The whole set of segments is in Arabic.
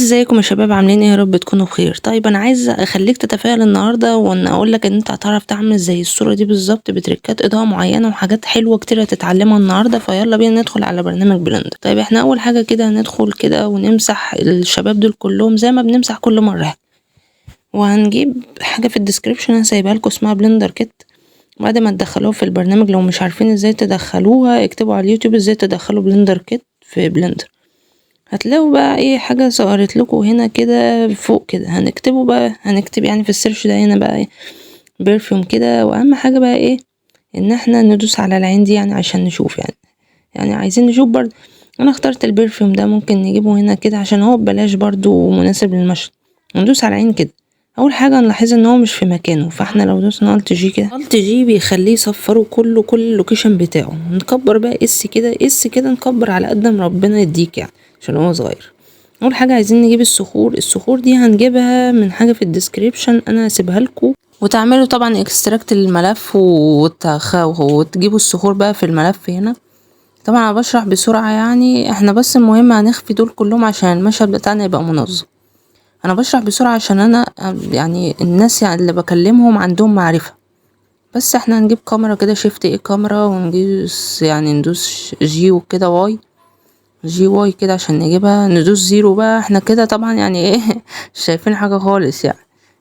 ازيكم يا شباب، عاملين ايه؟ يا رب تكونوا بخير. طيب انا عايزه اخليك تتفائل النهارده، وان اقول لك ان انت هتعرف تعمل زي الصوره دي بالظبط بتريكات اضاءه معينه وحاجات حلوه كتير هتتعلمها النهارده. فيلا بينا ندخل على برنامج بلندر. طيب احنا اول حاجه كده هندخل كده ونمسح الشباب دول كلهم زي ما بنمسح كل مره، وهنجيب حاجه في الديسكريبشن انا سايبها لكم اسمها بلندر كيت. بعد ما تدخلوها في البرنامج، لو مش عارفين ازاي تدخلوها اكتبوا على اليوتيوب ازاي تدخلوا بلندر كيت في بلندر. هتلاقوا بقى ايه حاجة ظهرت لكم هنا كده فوق كده، هنكتب يعني في السيرش ده هنا بقى ايه برفيوم كده. واهم حاجة بقى ايه ان احنا ندوس على العين دي يعني عشان نشوف يعني عايزين نشوف برضه. انا اخترت البرفيوم ده، ممكن نجيبه هنا كده عشان هو ببلاش برضه ومناسب للمشي. ندوس على العين كده. اول حاجه نلاحظ ان هو مش في مكانه، فاحنا لو دوسنا الت جي كده، الت جي بيخليه يصفره كله كل اللوكيشن بتاعه. نكبر بقى اس كده نكبر على قد ما ربنا يديك يعني عشان هو صغير. اول حاجه عايزين نجيب الصخور دي هنجيبها من حاجه في الديسكريبشن انا هسيبها لكم، وتعملوا طبعا اكستراكت للملف وتجيبوا الصخور بقى في الملف هنا. طبعا انا بشرح بسرعه يعني، احنا بس المهم هنخفي دول كلهم عشان المشهد بتاعنا يبقى منظم. انا بشرح بسرعه عشان انا يعني الناس يعني اللي بكلمهم عندهم معرفه. بس احنا هنجيب كاميرا كده، شيفت ايه كاميرا، ونجيب يعني ندوس جي وكده واي، جي واي كده عشان نجيبها. ندوس زيرو بقى احنا كده طبعا يعني ايه مش شايفين حاجه خالص يعني.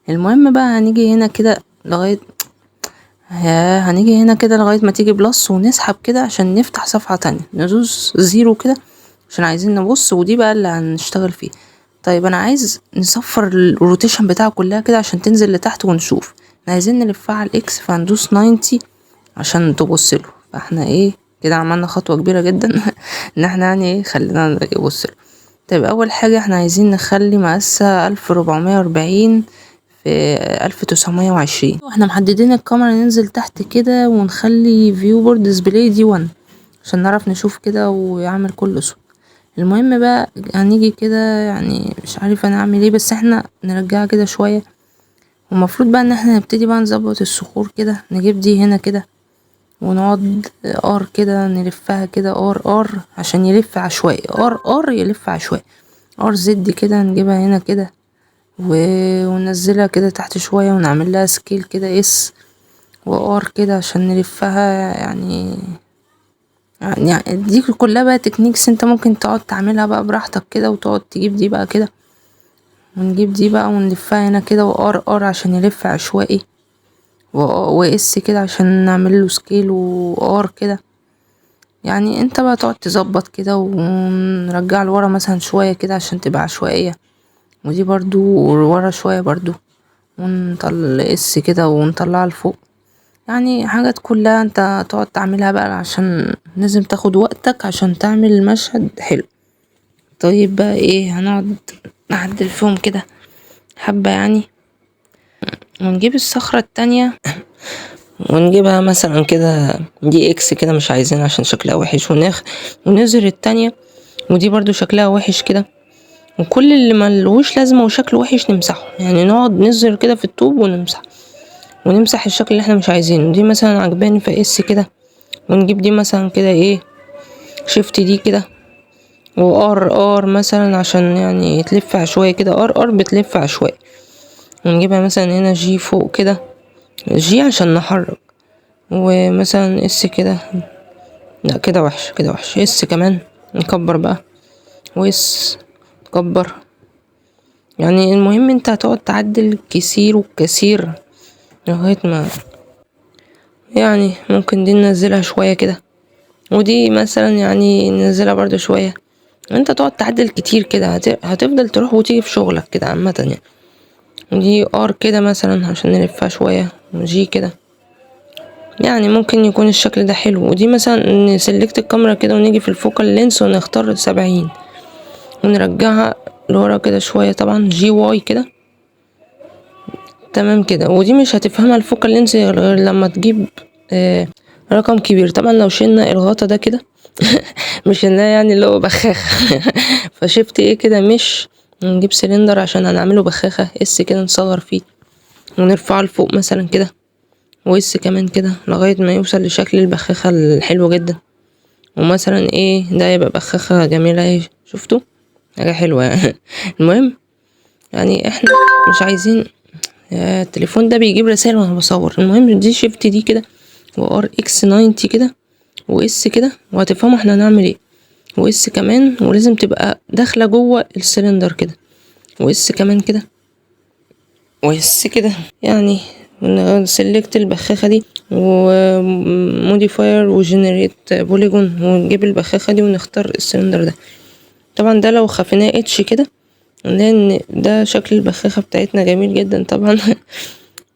المهم بقى هنيجي هنا كده لغايه لغايه ما تيجي بلس ونسحب كده عشان نفتح صفحه تانية. ندوس زيرو كده عشان عايزين نبص، ودي بقى اللي هنشتغل فيه. طيب انا عايز نصفر الروتيشن بتاعه كلها كده عشان تنزل لتحت ونشوف. احنا عايزين نلفها على الاكس، فهندوس 90 عشان تبص له. فاحنا ايه كده عملنا خطوه كبيره جدا ان احنا يعني ايه خلينا يبص له. طيب اول حاجه احنا عايزين نخلي مقاسها 1440 في 1920. واحنا محددين الكاميرا ننزل تحت كده ونخلي فيو بورد ديسبلاي دي 1 عشان نعرف نشوف كده ويعمل كل صوت. المهم بقى هنيجي كده يعني مش عارفه انا اعمل ايه، بس احنا نرجعها كده شويه. ومفروض بقى ان احنا نبتدي بقى نظبط الصخور كده. نجيب دي هنا كده ونقعد ار كده نلفها كده ار عشان يلف عشوائي، ار يلف عشوائي. ار زد كده نجيبها هنا كده وننزلها كده تحت شويه ونعمل لها سكيل كده اس وار كده عشان نلفها يعني دي كلها بقى تكنيكس انت ممكن تقعد تعملها بقى براحتك كده، وتقعد تجيب دي بقى كده ونجيب دي بقى ونلفها هنا كده وار عشان يلف عشوائي، واس كده عشان نعمل له سكيل وار كده. يعني انت بقى تقعد تظبط كده ونرجع لورا مثلا شوية كده عشان تبقى عشوائية، ودي برضو ورا شوية برضو، ونطلع اس كده ونطلعها لفوق. يعني حاجات كلها انت تقعد تعملها بقى عشان لازم تاخد وقتك عشان تعمل المشهد حلو. طيب بقى ايه هنقعد نعدل فيهم كده حبة يعني، ونجيب الصخرة التانية ونجيبها مثلا كده دي اكس كده مش عايزينها عشان شكلها وحش، ونظهر التانية ودي برضو شكلها وحش كده. وكل اللي ملهوش لازمة وشكله وحش نمسحه، يعني نقعد نظهر كده في الطوب ونمسح الشكل اللي احنا مش عايزينه. دي مثلا عجباني فاس كده، ونجيب دي مثلا كده ايه شيفت دي كده وار مثلا عشان يعني تلف عشوائي كده، ار بتلف عشوائي. ونجيبها مثلا هنا جي فوق كده، جي عشان نحرك. ومثلا اس كده، لا كده وحش كده وحش، اس كمان نكبر بقى واس نكبر. يعني المهم انت هتقعد تعدل كثير وكثير لغاية ما يعني ممكن دي ننزلها شوية كده، ودي مثلا يعني ننزلها برضو شوية. انت تقعد تعدل كتير كده هتفضل تروح وتيجي في شغلك كده عامة يعني. ودي ار كده مثلا عشان نلفها شوية، وجي كده يعني ممكن يكون الشكل ده حلو. ودي مثلا نسلكت الكاميرا كده ونيجي في الفوكال لينس ونختار 70 ونرجعها لورا كده شوية، طبعا جي واي كده تمام كده. ودي مش هتفهمها الفوكال لينس غير لما تجيب رقم كبير. طبعا لو شلنا الغطا ده كده مش شلناه يعني اللي هو بخاخة فشفت ايه كده مش نجيب سلندر عشان هنعمله بخاخة اس كده نصغر فيه ونرفعه لفوق مثلا كده، واس كمان كده لغاية ما يوصل لشكل البخاخة الحلو جدا. ومثلا ايه ده يبقى بخاخة جميلة ايه شفتوا حاجة حلوة يعني. المهم يعني احنا مش عايزين التليفون ده بيجيب رسائل وانا بصور. المهم دي شيفت دي كده، وار اكس 90 كده، واس كده، وهتفهموا احنا هنعمل ايه. واس كمان، ولازم تبقى داخله جوه السلندر كده، واس كمان كده، واس كده يعني. سلكت البخاخه دي وموديفاير وجنريت بوليجون، ونجيب البخاخه دي ونختار السلندر ده. طبعا ده لو خفيناه اتش كده، لان ده شكل البخاخه بتاعتنا جميل جدا طبعا.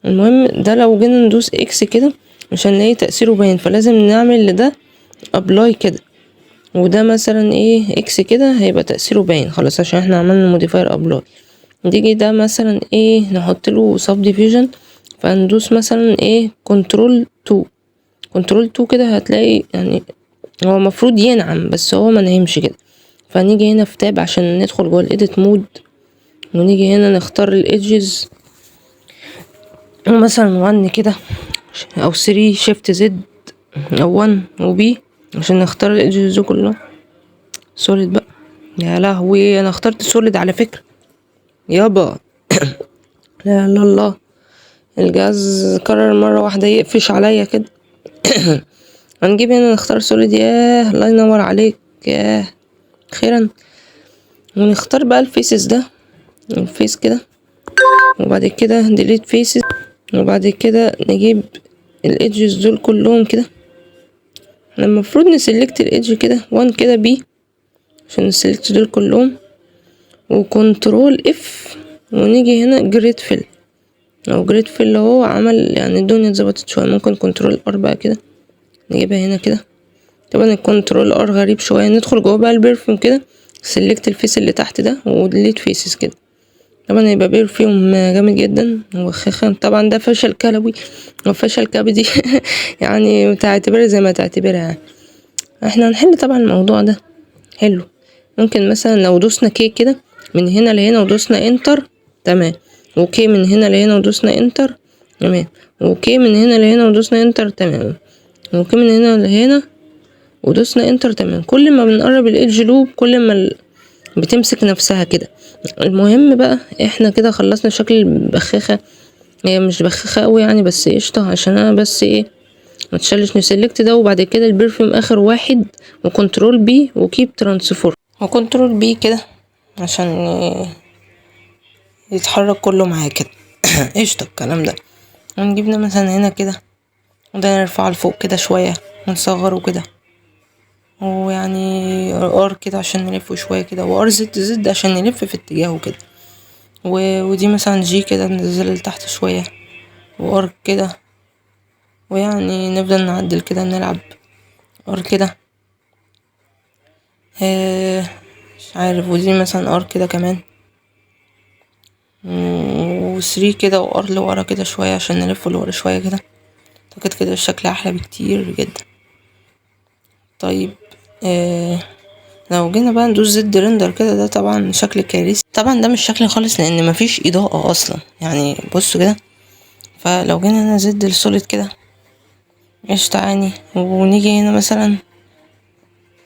المهم ده لو جينا ندوس اكس كده مش هنلاقي تأثيره باين، فلازم نعمل لده ابلاي كده، وده مثلا ايه اكس كده هيبقى تأثيره باين خلاص عشان احنا عملنا موديفاير ابلاي. نيجي ده مثلا ايه نحط له سب ديفيجن، فندوس مثلا ايه كنترول 2. كنترول 2 كده هتلاقي يعني هو المفروض ينعم بس هو ما نعمش كده. فنيجي هنا في تاب عشان ندخل جوه الايديت مود، ونيجي هنا نختار الايدجز مثلا 1 كده او 3 شيفت زد او 1 وبي عشان نختار الايدجز دول كلهم. سوليد بقى، يا لهوي انا اخترت سوليد على فكرة يابا. لا لا الله، الجهاز قرر مرة واحدة يقفش عليا كده. هنجيب هنا نختار سوليد، ياه الله ينور عليك، ياه اخيرا. ونختار بقى الفيسز ده، الفيس كده، وبعد كده ديليت فيسز، وبعد كده نجيب الايدجز دول كلهم كده. احنا المفروض نسلكت الايدج كده 1 كده بي عشان نسلكت دول كلهم، وكنترول اف، ونيجي هنا جريد فيل او جريد فيل اللي هو عمل يعني الدنيا اتظبطت شويه. ممكن كنترول ار بقى كده نجيبها هنا كده. طبعا الكنترول ار غريب شويه. ندخل جوه بقى البرفيوم كده، سلكت الفيس اللي تحت ده وديليت فيسز كده. طبعا هيبقى برفيوم جامد جدا وخخم. طبعا ده فشل كلوي وفشل كبدي. يعني تعتبرها زي ما تعتبرها يعني. احنا هنحل طبعا الموضوع ده حلو. ممكن مثلا لو دوسنا كي كده من هنا لهنا ودوسنا انتر تمام، وكي من هنا لهنا ودوسنا انتر تمام، وكي من هنا لهنا ودوسنا انتر تمام، وكي من هنا لهنا ودوسنا انتر تمام. كل ما بنقرب الايدج لوب كل ما بتمسك نفسها كده. المهم بقى احنا كده خلصنا شكل البخاخة. هي مش بخاخة قوي يعني بس قشطة، عشان انا بس ايه متشالش. نسلكت ده وبعد كده البرفيوم اخر واحد، وكنترول بي وكيب ترانسفور، وكنترول بي كده عشان يتحرك كله معايا كده. قشطة الكلام ده. ونجيبنا مثلا هنا كده، وده نرفعه لفوق كده شوية ونصغره كده، ويعني ار كده عشان نلفه شوية كده، وار زد زد عشان نلف في اتجاهه كده. ودي مثلا جي كده ننزل لتحت شوية، وار كده، ويعني نفضل نعدل كده نلعب ار كده. مش عارف. ودي مثلا ار كده كمان، وثري كده، وار لورا كده شوية عشان نلف لورا شوية كده. اعتقد كده الشكل احلى بكتير جدا. طيب لو جينا بقى ندوس زد ريندر كده، ده طبعا شكل كارثي. طبعا ده مش شكل خالص لان مفيش اضاءة اصلا يعني. بصوا كده. فلو جينا هنا زد السوليد كده قشطة عادي، ونيجي هنا مثلا،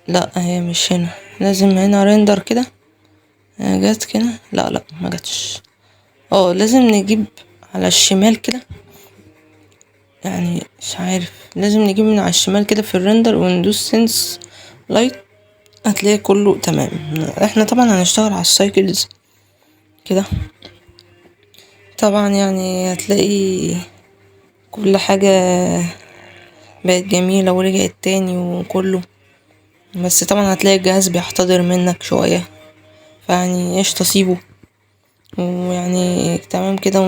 لا هي مش هنا، لازم هنا ريندر كده. جت كده، لا لا ما جاتش. لازم نجيب على الشمال كده يعني. مش عارف، لازم نجيب من على الشمال كده في الريندر وندوس سنس لايت، هتلاقي كله تمام. احنا طبعا هنشتغل على السايكلز كده. طبعا يعني هتلاقي كل حاجة بقت جميلة ورجعت تاني وكله. بس طبعا هتلاقي الجهاز بيحتضر منك شوية، فيعني قشطة سيبه. ويعني تمام كده.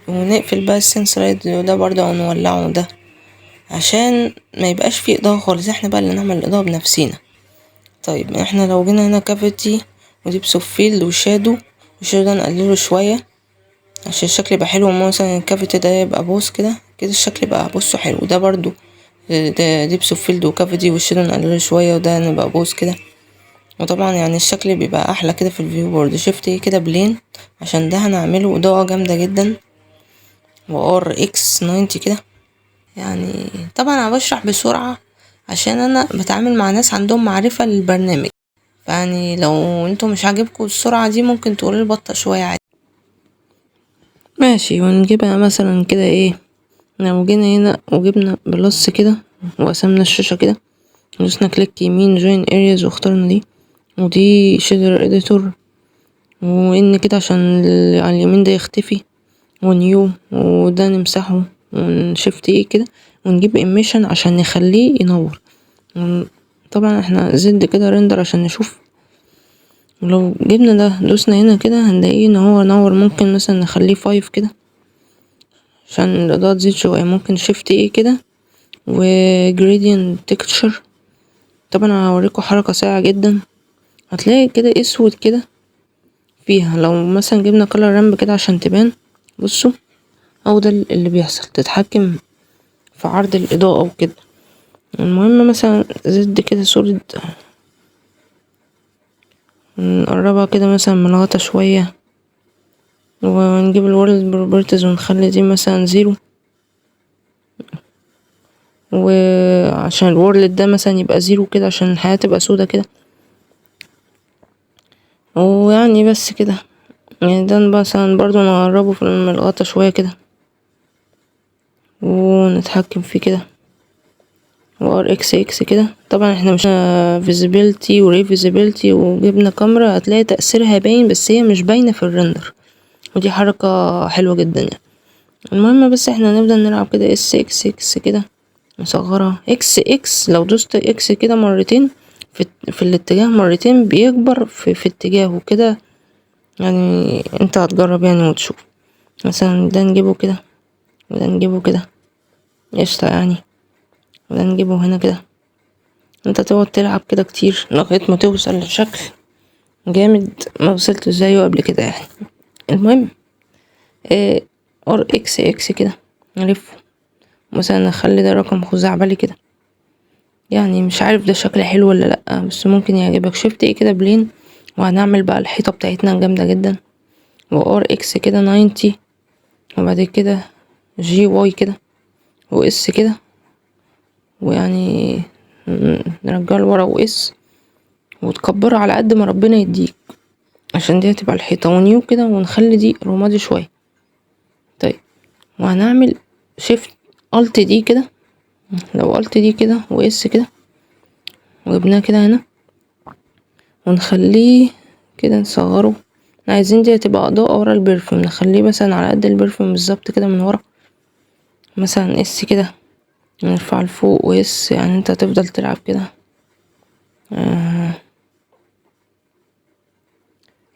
ونقفل بقى السنسرايد ده برضه ونولعه ده عشان ما يبقاش فيه اضاءة خالص. احنا بقى اللي نعمل الاضاءة بنفسينا. طيب احنا لو جينا هنا كافيتي وديبس اوف فيلد وشادو، والشادو ده نقلله شوية عشان الشكل يبقى حلو. مثلا الكافيتي ده يبقى بوس كده كده الشكل يبقى بصه حلو. ده برضو ده ديبس اوف فيلد وكافيتي، والشادو نقلله شوية وده نبقى بوس كده. وطبعا يعني الشكل بيبقى احلى كده في الفيو بورد. شفت كده بلين عشان ده هنعمله اضاءة جامدة جدا، وار اكس 90 كده يعني. طبعا انا بشرح بسرعة عشان انا بتعامل مع ناس عندهم معرفة للبرنامج، فيعني لو انتوا مش عاجبكوا السرعة دي ممكن تقولوا بطأ شوية عادي. ماشي. ونجيبها مثلا كده ايه، لو جينا هنا وجبنا بلس كده وقسمنا الشاشة كده ودوسنا كليك يمين جوين ارياز واخترنا دي، ودي شيدر اديتور، وان كده عشان على اليمين ده يختفي، ونيو وده نمسحه، ونشفت ايه كده ونجيب ايميشن عشان نخليه ينور. طبعا احنا زد كده ريندر عشان نشوف. ولو جبنا ده دوسنا هنا كده هنلاقيه ان هو نور. ممكن مثلا نخليه 5 كده عشان الاضاءة تزيد شوية. ممكن شيفت ايه كده وجريدينت تكتشر. طبعا هوريكم حركة سريعة جدا. هتلاقي كده اسود كده فيها. لو مثلا جبنا كلر رامب كده عشان تبان، بصوا هو ده اللي بيحصل. تتحكم في عرض الاضاءة وكده. المهم مثلا زد كده سوليد، نقربها كده مثلا من الغطا شوية، ونجيب الورلد بروبرتيز ونخلي دي مثلا 0، وعشان الورلد ده مثلا يبقى 0 كده عشان الحياة تبقى سودا كده. ويعني بس كده. يعني ده مثلا برضو نقربه من الغطا شوية كده ونتحكم فيه كده، وار اكس اكس كده. طبعا احنا مش فيزيبيلتي وريفيزيبيلتي وجبنا كاميرا، هتلاقي تأثيرها باين بس هي مش باينة في الرندر، ودي حركة حلوة جدا يعني. المهم بس احنا نبدأ نلعب كده اس اكس اكس كده، نصغرها اكس اكس. لو دوست اكس كده مرتين في الاتجاه مرتين بيكبر في اتجاهه كده. يعني انت هتجرب يعني وتشوف. مثلا ده نجيبه كده وده نجيبه كده قشطة يعني، وده نجيبه هنا كده. انت تقعد تلعب كده كتير لغاية ما توصل لشكل جامد ما وصلت زيه قبل كده يعني. المهم ار اكس اكس كده نلفه، مثلا نخلي ده رقم خزعبلي كده. يعني مش عارف ده شكل حلو ولا لأ، بس ممكن يعجبك. شفت ايه كده بلين. وهنعمل بقى الحيطة بتاعتنا جامدة جدا. وار اكس كده 90، وبعد كده جي واي كده واس كده، ويعني نرجع لورا واس، وتكبرها على قد ما ربنا يديك عشان دي هتبقى الحيطة. ونيو كده ونخلي دي رمادي شوية. طيب وهنعمل شيفت الت دي كده. لو الت دي كده واس كده وجبناه كده هنا ونخليه كده نصغره. عايزين دي تبقى اضاءة ورا البرفيوم، نخليه مثلا على قد البرفيوم بالظبط كده من ورا. مثلا اس كده نرفع لفوق واس، يعني انت هتفضل تلعب كده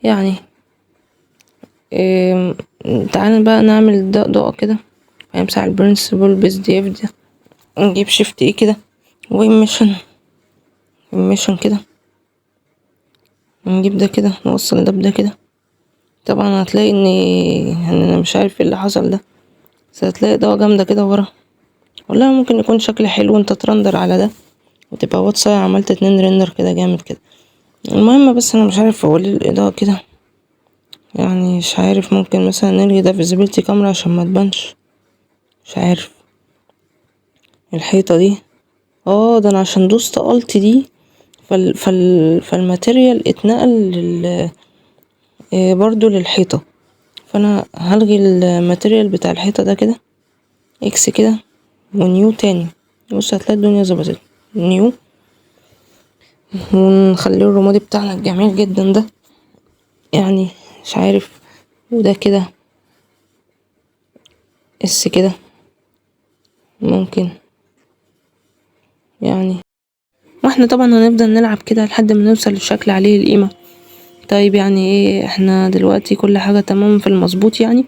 يعني تعالى بقى نعمل ده اضاءة كده. هيمسح البرنسبل بيز دي اف ده، نجيب شيفت ايه كده وإيميشن كده، ونجيب ده كده نوصل ده بده كده. طبعا هتلاقي ان انا مش عارف ايه اللي حصل ده، بس هتلاقي اضاءة جامدة كده ورا. والله ممكن يكون شكل حلو وانت ترندر على ده وتبقى واتساي عملت 2 ريندر كده جامد كده. المهم بس انا مش عارف اقول الاضاءة كده يعني. مش عارف، ممكن مثلا نلغي ده فيزيبيلتي كاميرا عشان ما تبانش. مش عارف الحيطة دي. ده انا عشان دوست الت دي فالماتيريال اتنقل برضو للحيطة. فانا هلغي الماتيريال بتاع الحيطة ده كده اكس كده ونيو تاني. بص هتلاقي الدنيا ظبطت. نيو ونخليه الرمادي بتاعنا الجميل جدا ده يعني. مش عارف. وده كده اس كده ممكن يعني. واحنا طبعا هنفضل نلعب كده لحد ما نوصل للشكل عليه القيمة. طيب يعني ايه، احنا دلوقتي كل حاجة تمام في المظبوط يعني.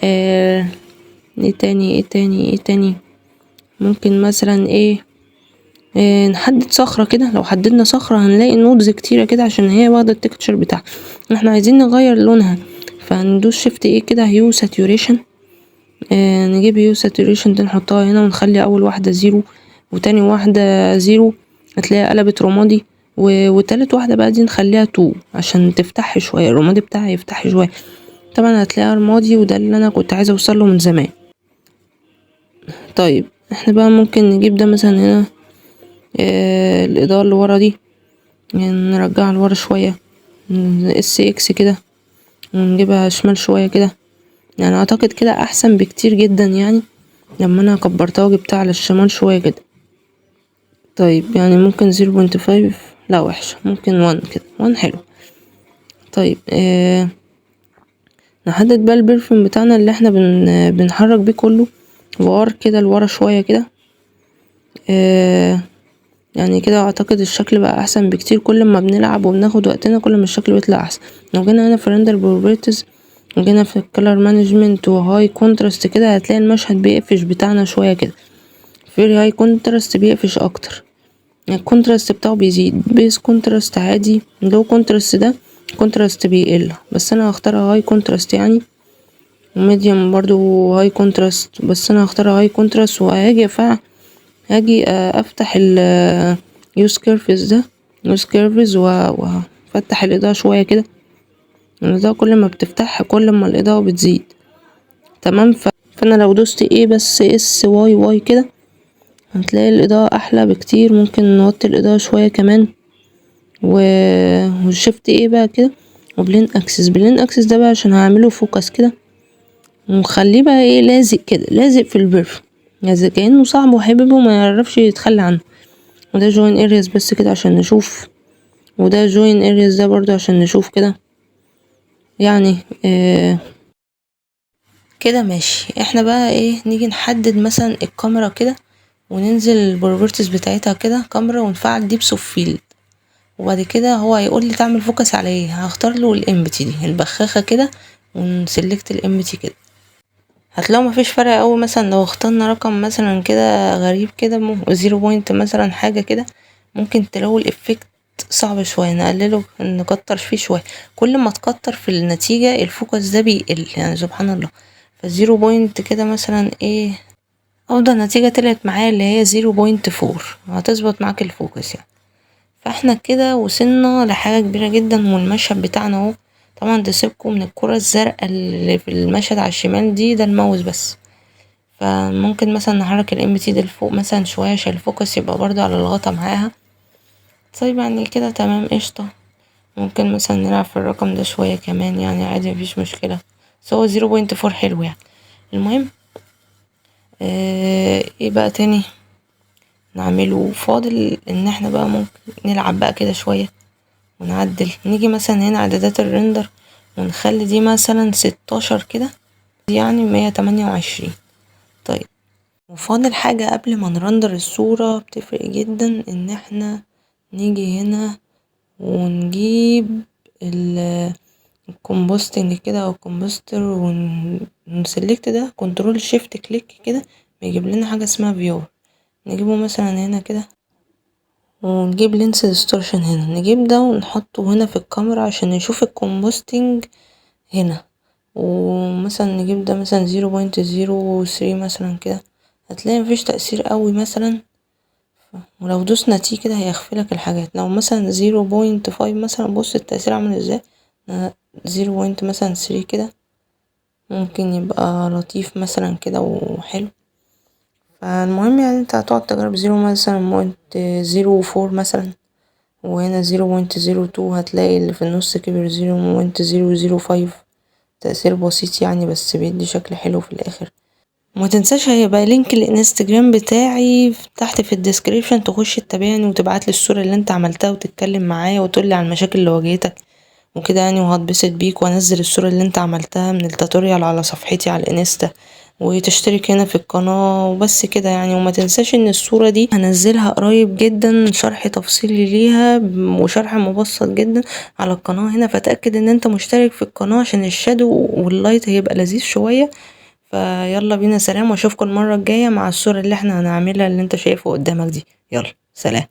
ايه تاني ممكن مثلا نحدد صخرة كده. لو حددنا صخرة هنلاقي نودز كتيرة كده عشان هي واخدة التكتشر بتاعها. احنا عايزين نغير لونها، فندوس شيفت كده هيو ساتوريشن. نجيب هيو ساتوريشن دي نحطها هنا ونخلي اول واحدة 0 وتاني واحدة 0، هتلاقيها قلبت رمادي. وتالت واحدة بقى دي نخليها 2 عشان تفتح شوية الرمادي بتاعها يفتح شوية. طبعا هتلاقيها رمادي، وده اللي انا كنت عايزة اوصله من زمان. طيب احنا بقى ممكن نجيب ده مثلا هنا. الإضاءة اللي ورا دي يعني نرجعها لورا شوية اس اكس كده ونجيبها شمال شوية كده. يعني اعتقد كده احسن بكتير جدا يعني لما انا كبرتها وجبتها على الشمال شوية كده. طيب يعني ممكن 0.5 لا وحشة، ممكن 1 كده، 1 حلو. طيب نحدد بقى البرفيوم بتاعنا اللي احنا بنحرك بيه كله وار كده لورا شوية كده. يعني كده اعتقد الشكل بقى احسن بكتير. كل ما بنلعب وبناخد وقتنا كل ما الشكل بيطلع احسن. لو جينا هنا في ريندر بروبرتيز وجينا في الكالر مانجمنت وهاي كونتراست كده هتلاقي المشهد بيقفش بتاعنا شوية كده. فيري هاي كونتراست بيقفش اكتر، الكونتراست بتاعه بيزيد. بيس كونتراست عادي، لو كونتراست ده كونتراست بيقل، بس انا هختار هاي كونتراست يعني. وميديوم برضو هاي كونتراست، بس انا هختار هاي كونتراست. وهاجي هاجي افتح ال يوز كيرفز ده، يوز كيرفز وافتح الاضاءة شوية كده. الاضاءة كل ما بتفتحها كل ما الاضاءة بتزيد. تمام. فانا لو دوست ايه بس اس واي واي كده هتلاقي الاضاءة احلى بكتير. ممكن نوطي الاضاءة شوية كمان وشفت ايه بقى كده. وبلين اكسس، بلين اكسس ده بقى عشان هعمله فوكس كده ونخليه بقى ايه لازق كده، لازق في البرف، لازق كأنه صاحبه وحبيبه ما يعرفش يتخلى عنه. وده جوين ارياز بس كده عشان نشوف، وده جوين ارياز ده برضو عشان نشوف كده يعني. كده ماشي. احنا بقى ايه نيجي نحدد مثلا الكاميرا كده وننزل البروبرتيز بتاعتها كده كاميرا ونفعل ديبس اوف فيلد. وبعد كده هو هيقول لي تعمل فوكس على ايه، هختار له الامبتي دي البخاخه كده ونسلكت الامبتي كده. هتلاقوا مفيش فرق اوي. مثلا لو اخترنا رقم مثلا كده غريب كده 0 مثلا حاجه كده ممكن تلاقوا الافكت صعب شويه. نقلله نكتر فيه شويه، كل ما تكتر في النتيجه الفوكس ده بيقل يعني سبحان الله. فالزيرو بوينت كده مثلا ايه افضل نتيجه طلعت معايا اللي هي 0.4 هتظبط معاك الفوكس يعني. فاحنا كده وصلنا لحاجة كبيرة جدا والمشهد بتاعنا اهو. طبعا تسيبكم من الكرة الزرقاء اللي في المشهد على الشمال دي، ده الماوس بس. فممكن مثلا نحرك الام تي ده لفوق مثلا شوية عشان الفوكس يبقى برضو على الغطا معاها. طيب يعني كده تمام قشطة. ممكن مثلا نلعب في الرقم ده شوية كمان يعني عادي مفيش مشكلة. بس هو 0.4 حلو يعني. المهم ايه بقى تاني نعمله فاضل ان احنا بقى ممكن نلعب بقى كده شوية ونعدل. نيجي مثلا هنا اعدادات الريندر ونخلي دي مثلا 16 كده، يعني 128. طيب وفاضل حاجة قبل ما نرندر الصورة بتفرق جدا، ان احنا نيجي هنا ونجيب الكومبوستنج كده او الكومبوستر ونسلكت ده كنترول شيفت كليك كده بيجيب لنا حاجة اسمها فيور. نجيبه مثلا هنا كده ونجيب لينس ديستورشن هنا، نجيب ده ونحطه هنا في الكاميرا عشان نشوف الكومبوستنج هنا. ومثلا نجيب ده مثلا 0.03 مثلا كده هتلاقي مفيش تأثير قوي مثلا. ولو دوسنا تي كده هيخفلك الحاجات. لو مثلا 0.5 مثلا بص التأثير عامل ازاي. 0. مثلا 3 كده ممكن يبقى لطيف مثلا كده وحلو. فالمهم يعني انت هتقعد تجرب 0 مثلا 0.04 مثلا، وهنا 0.02 هتلاقي اللي في النص كبر 0.005. تأثير بسيط يعني بس بيدي شكل حلو في الآخر. وما تنساش هيبقى لينك الانستجرام بتاعي تحت في الديسكريبشن، تخش تتابعني وتبعتلي الصورة اللي انت عملتها وتتكلم معايا وتقولي عن المشاكل اللي واجهتك وكده يعني. وهتبسط بيك وانزل الصورة اللي انت عملتها من التوتوريال على صفحتي على الانستا وتشترك هنا في القناة وبس كده يعني. وما تنساش ان الصورة دي هنزلها قريب جدا شرح تفصيلي ليها وشرح مبسط جدا على القناة هنا. فتأكد ان انت مشترك في القناة عشان الشادو واللايت هيبقى لذيذ شوية. فيلا بينا سلام واشوفكم المرة الجاية مع الصورة اللي احنا هنعملها اللي انت شايفه قدامك دي. يلا سلام.